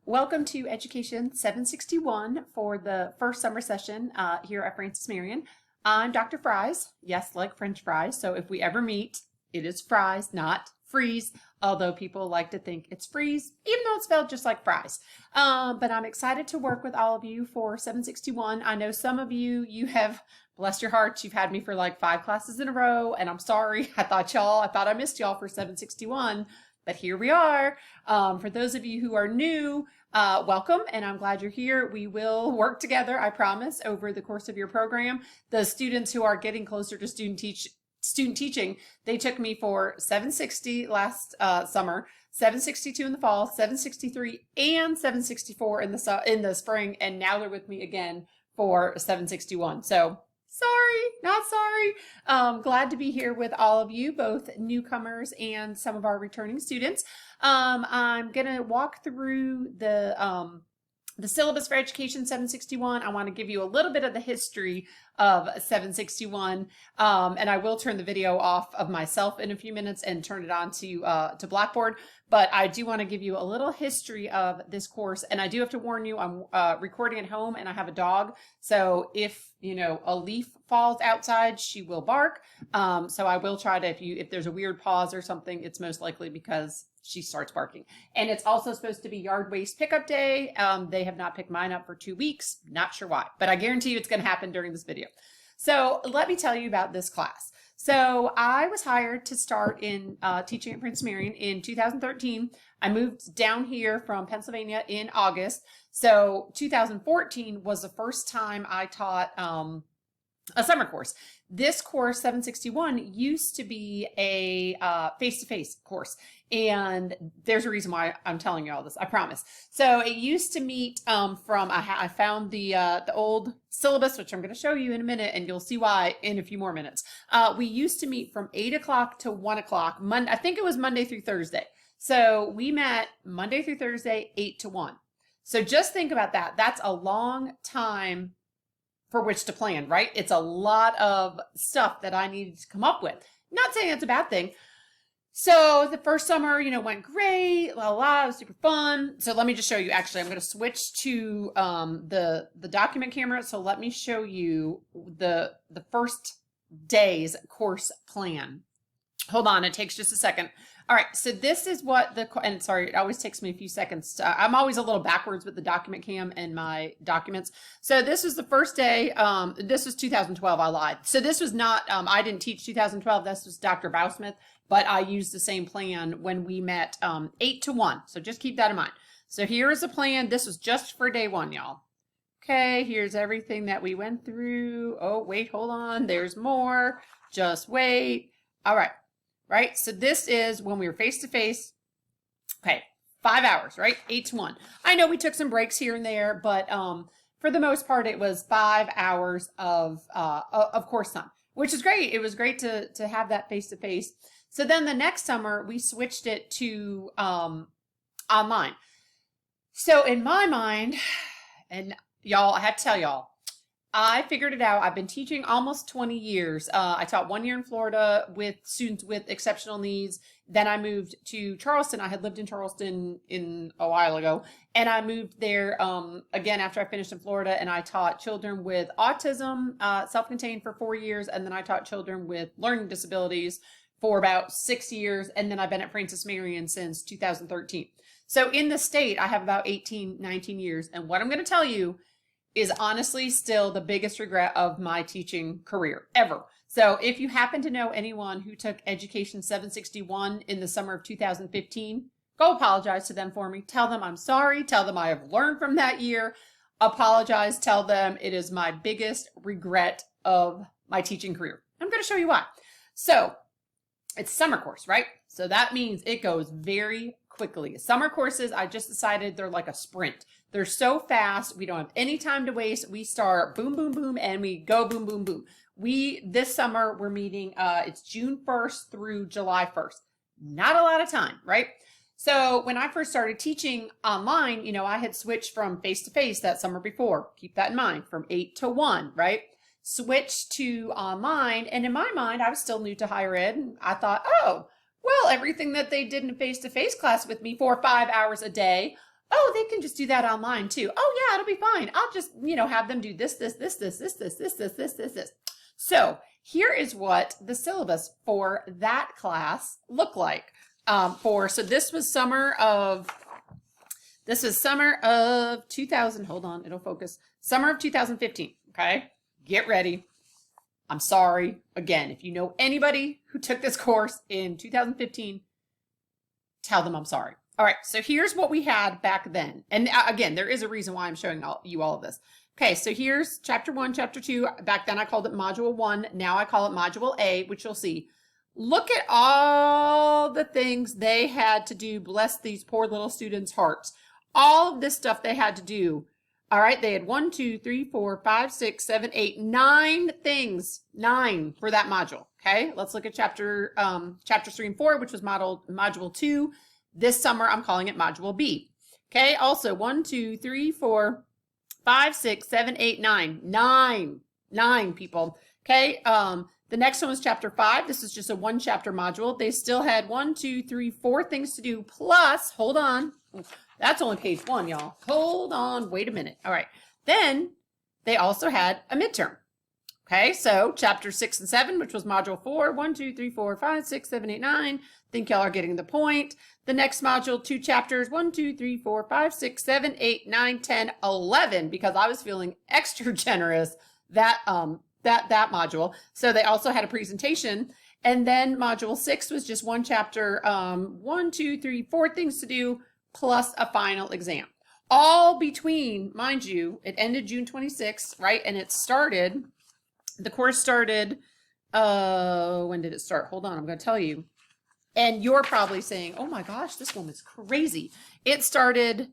Welcome to Education 761 for the first summer session here at Francis Marion. I'm Dr. Fries, yes, like French fries. So if we ever meet, it is fries, not freeze, although people like to think it's freeze, even though it's spelled just like fries. But I'm excited to work with all of you for 761. I know some of you have, bless your hearts, you've had me for like 5 classes in a row, and I'm sorry. I thought I missed y'all for 761. But here we are. For those of you who are new, welcome, and I'm glad you're here. We will work together, I promise, over the course of your program. The students who are getting closer to student teaching, they took me for 760 last summer, 762 in the fall, 763 and 764 in the spring, and now they're with me again for 761. So sorry, not sorry. Glad to be here with all of you, both newcomers and some of our returning students. I'm going to walk through the syllabus for Education 761. I want to give you a little bit of the history of 761, and I will turn the video off of myself in a few minutes and turn it on to Blackboard. But I do want to give you a little history of this course, and I do have to warn you, I'm recording at home and I have a dog, so if a leaf falls outside, she will bark. So I will try to, if there's a weird pause or something, it's most likely because she starts barking. And it's also supposed to be yard waste pickup day. They have not picked mine up for 2 weeks. Not sure why, but I guarantee you it's going to happen during this video. So let me tell you about this class. So I was hired to start in teaching at Prince Marion in 2013. I moved down here from Pennsylvania in August. So 2014 was the first time I taught a summer course. This course, 761, used to be a face-to-face course. And there's a reason why I'm telling you all this, I promise. So it used to meet I found the old syllabus, which I'm going to show you in a minute, and you'll see why in a few more minutes. We used to meet from 8 o'clock to 1 o'clock. I think it was Monday through Thursday. So we met Monday through Thursday, 8 to 1. So just think about that. That's a long time for which to plan, right? It's a lot of stuff that I needed to come up with. Not saying that's a bad thing. So the first summer, went great, it was super fun. So let me just show you, actually, I'm going to switch to the document camera. So let me show you the first day's course plan. Hold on, it takes just a second. All right, so this is what and sorry, it always takes me a few seconds. I'm always a little backwards with the document cam and my documents. So this was the first day. This was 2012, I lied. So this was not, I didn't teach 2012, this was Dr. Bousmith, but I used the same plan when we met 8 to 1. So just keep that in mind. So here is the plan. This was just for day 1, y'all. Okay, here's everything that we went through. Oh, wait, hold on. There's more. Just wait. All right. Right? So this is when we were face-to-face. Okay, 5 hours, right? 8 to 1. I know we took some breaks here and there, but for the most part, it was 5 hours of course time, which is great. It was great to have that face-to-face. So then the next summer, we switched it to online. So in my mind, and y'all, I have to tell y'all, I figured it out. I've been teaching almost 20 years. I taught 1 year in Florida with students with exceptional needs. Then I moved to Charleston. I had lived in Charleston a while ago, and I moved there again after I finished in Florida, and I taught children with autism, self-contained, for 4 years, and then I taught children with learning disabilities for about 6 years, and then I've been at Francis Marion since 2013. So in the state, I have about 18, 19 years, and what I'm going to tell you is honestly still the biggest regret of my teaching career ever. So if you happen to know anyone who took Education 761 in the summer of 2015, go apologize to them for me. Tell them I'm sorry. Tell them I have learned from that year. Apologize. Tell them it is my biggest regret of my teaching career. I'm going to show you why. So it's summer course, right? So that means it goes very quickly. Summer courses, I just decided they're like a sprint. They're so fast. We don't have any time to waste. We start boom, boom, boom, and we go boom, boom, boom. This summer, we're meeting, it's June 1st through July 1st. Not a lot of time, right? So when I first started teaching online, I had switched from face-to-face that summer before. Keep that in mind, from 8 to 1, right? Switched to online. And in my mind, I was still new to higher ed. And I thought, oh, well, everything that they did in a face-to-face class with me for 5 hours a day, Oh, they can just do that online too. Oh yeah, it'll be fine. I'll just, have them do this. So here is what the syllabus for that class looked like. So this was summer of 2000. Hold on, it'll focus. Summer of 2015. Okay, get ready. I'm sorry. Again, if you know anybody who took this course in 2015, tell them I'm sorry. All right, so here's what we had back then. And again, there is a reason why I'm showing you all of this. Okay, so here's chapter 1, chapter 2. Back then I called it module 1. Now I call it module A, which you'll see. Look at all the things they had to do. Bless these poor little students' hearts. All of this stuff they had to do. All right, they had 1, 2, 3, 4, 5, 6, 7, 8, 9 things. 9 for that module. Okay, let's look at chapters 3 and 4, which was module 2. This summer, I'm calling it module B. Okay, also 1, 2, 3, 4, 5, 6, 7, 8, 9. 9 people. Okay, the next one was chapter 5. This is just a 1 chapter module. They still had 1, 2, 3, 4 things to do, plus, hold on. That's only page 1, y'all. Hold on, wait a minute. All right. Then they also had a midterm. Okay, so chapter 6 and 7, which was module 4, 1, 2, 3, 4, 5, 6, 7, 8, 9. Think y'all are getting the point. The next module, 2 chapters, 1, 2, 3, 4, 5, 6, 7, 8, 9, 10, 11, because I was feeling extra generous that module. So they also had a presentation. And then module 6 was just 1 chapter, 1, 2, 3, 4 things to do, plus a final exam. All between, mind you, it ended June 26th, right? And the course started, when did it start? Hold on, I'm going to tell you. And you're probably saying, oh my gosh, this woman's crazy. It started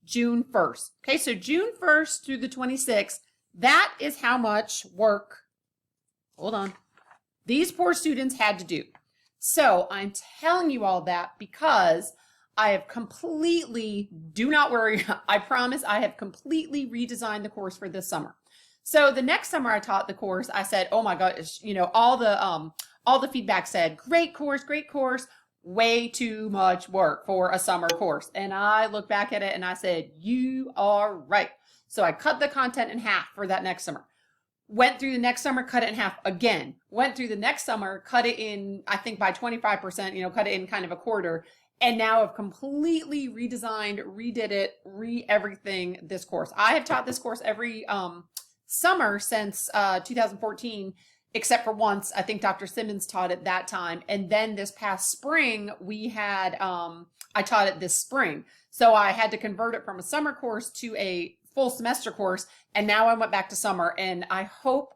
June 1st. Okay, so June 1st through the 26th, that is how much work, hold on, these poor students had to do. So I'm telling you all that because I have completely, do not worry, I promise I have completely redesigned the course for this summer. So the next summer I taught the course, I said, oh my gosh, all the feedback said, great course, way too much work for a summer course. And I looked back at it and I said, you are right. So I cut the content in half for that next summer. Went through the next summer, cut it in half again. Went through the next summer, cut it in, I think by 25%, cut it in kind of a quarter. And now I've completely redesigned, redid it, everything this course. I have taught this course every summer since 2014, except for once. I think Dr. Simmons taught it that time. And then this past spring, we had, I taught it this spring. So I had to convert it from a summer course to a full semester course. And now I went back to summer. And I hope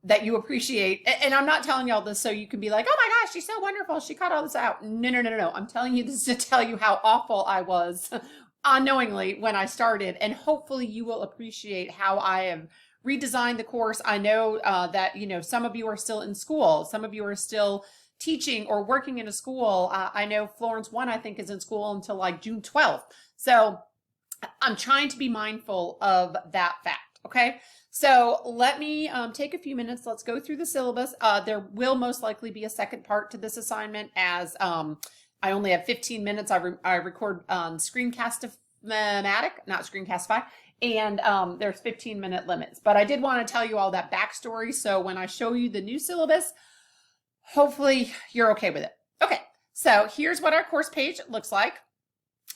that you appreciate, and I'm not telling y'all this so you can be like, oh my gosh, she's so wonderful. She cut all this out. No. I'm telling you this to tell you how awful I was unknowingly when I started. And hopefully you will appreciate how I have redesigned the course. I know that, some of you are still in school. Some of you are still teaching or working in a school. I know Florence 1, I think, is in school until like June 12th. So I'm trying to be mindful of that fact. Okay. So let me take a few minutes. Let's go through the syllabus. There will most likely be a second part to this assignment as I only have 15 minutes. I record Screencast-O-Matic, not Screencast-Fi, and there's 15-minute limits. But I did want to tell you all that backstory. So when I show you the new syllabus, hopefully you're okay with it. Okay, so here's what our course page looks like.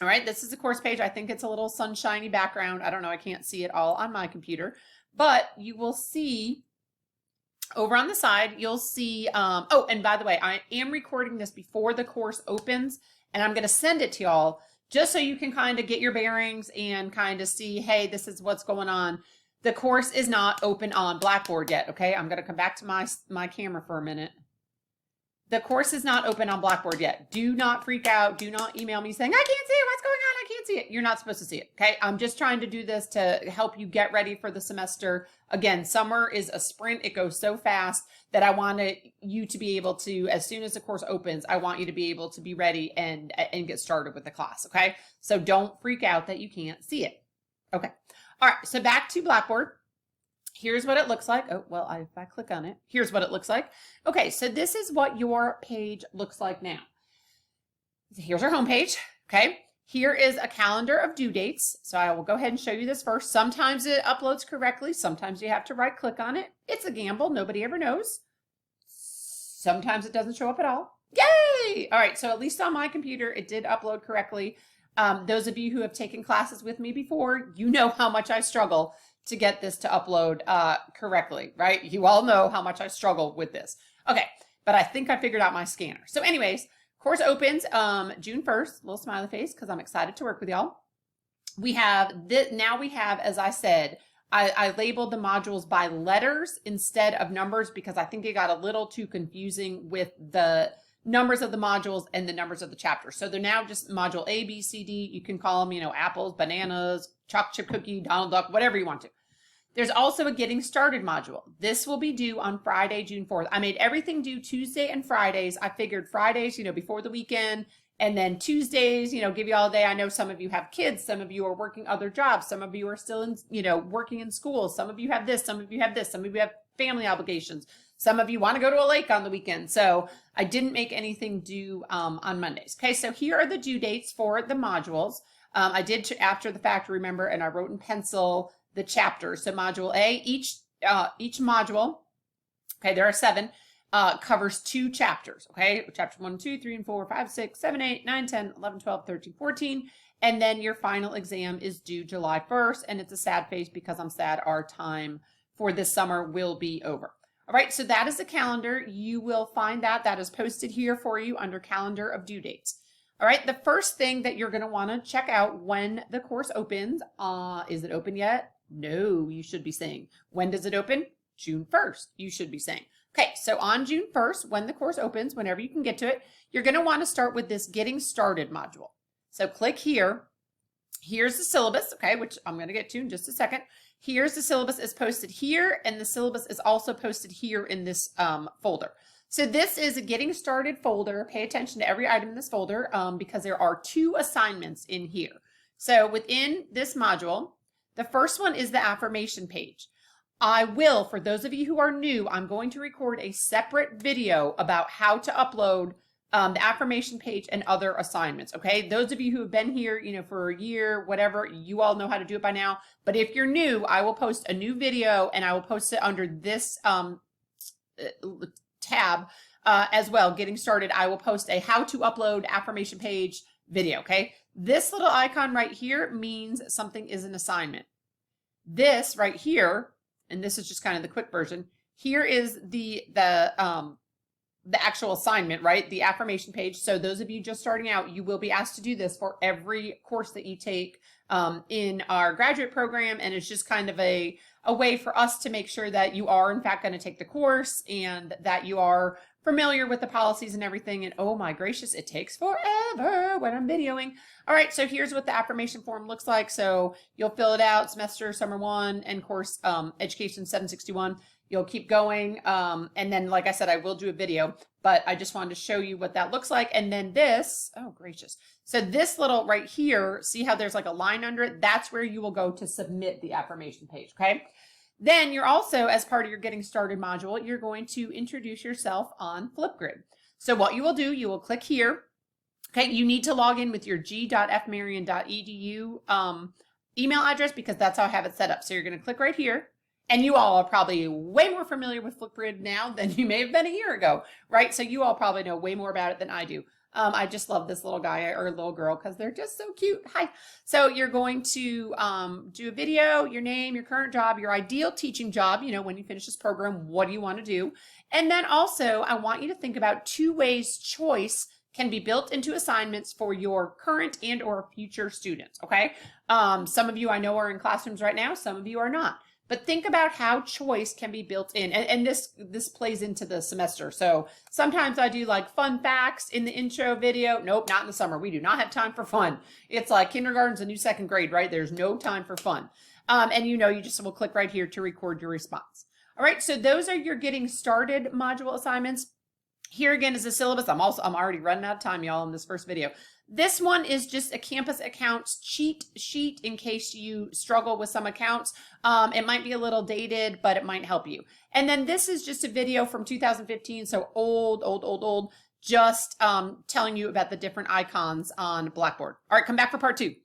All right, this is the course page. I think it's a little sunshiny background. I don't know. I can't see it all on my computer. But you will see over on the side, you'll see, oh, and by the way, I am recording this before the course opens, and I'm going to send it to y'all just so you can kind of get your bearings and kind of see, hey, this is what's going on. The course is not open on Blackboard yet, okay? I'm going to come back to my camera for a minute. The course is not open on Blackboard yet. Do not freak out. Do not email me saying, I can't see it. What's going on? I can't see it. You're not supposed to see it. Okay. I'm just trying to do this to help you get ready for the semester. Again, summer is a sprint. It goes so fast that I wanted you to be able to, as soon as the course opens, I want you to be able to be ready and get started with the class. Okay. So don't freak out that you can't see it. Okay. All right. So back to Blackboard. Here's what it looks like. Oh, well, if I click on it, here's what it looks like. Okay, so this is what your page looks like now. Here's our home page, okay? Here is a calendar of due dates. So I will go ahead and show you this first. Sometimes it uploads correctly. Sometimes you have to right click on it. It's a gamble. Nobody ever knows. Sometimes it doesn't show up at all. Yay! All right, so at least on my computer, it did upload correctly. Those of you who have taken classes with me before, you know how much I struggle to get this to upload correctly, right? You all know how much I struggle with this. Okay, but I think I figured out my scanner. So anyways, course opens June 1st, little smiley face because I'm excited to work with y'all. We have this, now we have, as I said, I labeled the modules by letters instead of numbers because I think it got a little too confusing with the numbers of the modules and the numbers of the chapters. So they're now just module A, B, C, D. You can call them, you know, apples, bananas, chocolate chip cookie, Donald Duck, whatever you want to. There's also a getting started module. This will be due on Friday, June 4th. I made everything due Tuesday and Fridays. I figured Fridays, you know, before the weekend, and then Tuesdays, you know, give you all day. I know some of you have kids. Some of you are working other jobs. Some of you are still in, you know, working in school. Some of you have this. Some of you have this. Some of you have family obligations. Some of you want to go to a lake on the weekend. So I didn't make anything due on Mondays. Okay, so here are the due dates for the modules. I did after the fact, remember, and I wrote in pencil the chapters. So module A, each module, okay, there are 7, covers 2 chapters, okay? Chapter 1, 2, 3, and 4, 5, 6, 7, 8, 9, 10, 11, 12, 13, 14. And then your final exam is due July 1st. And it's a sad face because I'm sad our time for this summer will be over. All right, so that is the calendar. You will find that is posted here for you under calendar of due dates. All right, the first thing that you're going to want to check out when the course opens, is it open yet? No, you should be saying. When does it open? June 1st, you should be saying. Okay, so on June 1st, when the course opens, whenever you can get to it, you're going to want to start with this Getting Started module. So click here. Here's the syllabus, okay, which I'm going to get to in just a second. Here's the syllabus is posted here, and the syllabus is also posted here in this folder. So this is a Getting Started folder. Pay attention to every item in this folder because there are 2 assignments in here. So within this module, the first one is the affirmation page. I will, for those of you who are new, I'm going to record a separate video about how to upload the affirmation page and other assignments, okay? Those of you who have been here, you know, for a year, whatever, you all know how to do it by now. But if you're new, I will post a new video and I will post it under this tab as well, Getting Started. I will post a how to upload affirmation page video, okay? This little icon right here means something is an assignment. This right here, and this is just kind of the quick version, here is the actual assignment, right? The affirmation page. So those of you just starting out, you will be asked to do this for every course that you take in our graduate program. And it's just kind of a way for us to make sure that you are in fact going to take the course and that you are familiar with the policies and everything. And oh my gracious, it takes forever when I'm videoing. All right, so here's what the affirmation form looks like. So you'll fill it out, semester, summer 1, and course education 761. You'll keep going. And then, like I said, I will do a video, but I just wanted to show you what that looks like. And then this, oh gracious. So this little right here, see how there's like a line under it? That's where you will go to submit the affirmation page, okay? Then you're also, as part of your Getting Started module, you're going to introduce yourself on Flipgrid. So what you will do, you will click here. Okay, you need to log in with your g.fmarion.edu email address because that's how I have it set up. So you're going to click right here. And you all are probably way more familiar with Flipgrid now than you may have been a year ago, right? So you all probably know way more about it than I do. I just love this little guy or little girl because they're just so cute. Hi. So you're going to do a video, your name, your current job, your ideal teaching job, you know, when you finish this program, what do you want to do? And then also, I want you to think about 2 ways choice can be built into assignments for your current and or future students, okay? Some of you I know are in classrooms right now, some of you are not. But think about how choice can be built in. And this plays into the semester. So sometimes I do like fun facts in the intro video. Nope, not in the summer. We do not have time for fun. It's like kindergarten's a new 2nd grade, right? There's no time for fun. And you know, you just will click right here to record your response. All right, so those are your Getting Started module assignments. Here again is the syllabus. I'm already running out of time, y'all, in this first video. This one is just a campus accounts cheat sheet in case you struggle with some accounts. It might be a little dated, but it might help you. And then this is just a video from 2015, so old, just telling you about the different icons on Blackboard. All right, come back for part 2.